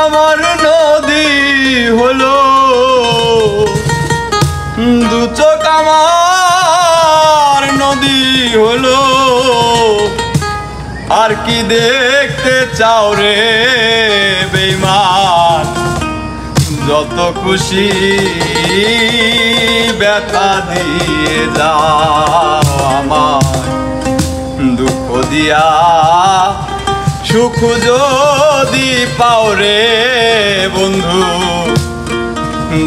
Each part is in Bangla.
আমার নদী হলো, দু চোখ আমার নদী হলো। আর কি দেখতে চাও রে বেঈমান, যত খুশি ব্যথা দিয়ে যাও আমায়। দুঃখ দিয়া সুখ যদি পাও রে বন্ধু,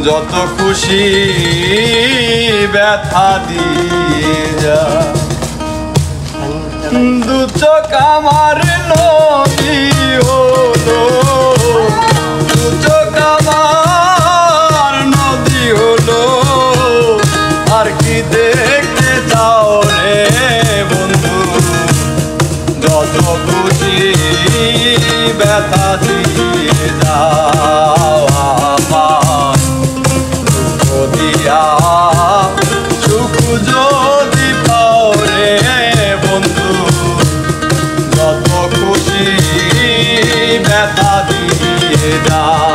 যত খুশি ব্যথা দিয়ে যা। দু চোখ আমার নদী হলো, দু চোখ আমার নদী হলো। আর কি দেখতে চাও রে বন্ধু, যত খুশি ব্যথা দিয়ে যাও আমার। দুঃখ দিয়া সুখ যদি পাও রে বন্ধু, যত খুশি ব্যথা দিয়ে যাও।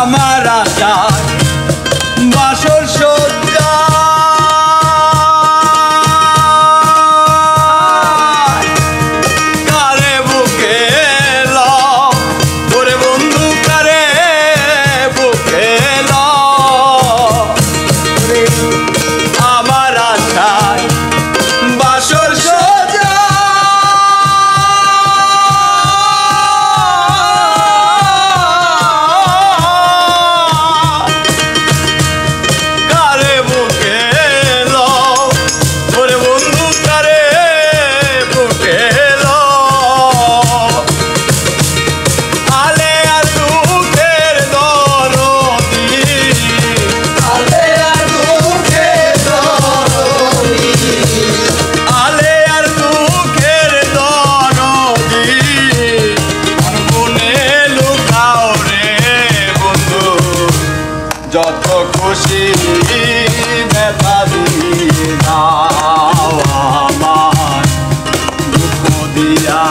আমার আশায় বাসর সজ্জা কারে বুকে লও ওরে বন্ধু কারে বুকে লও আমার আশায় বাসর সজ্জা যত খুশি ব্যথা দিয়ে দাও আমার দুঃখ দিয়া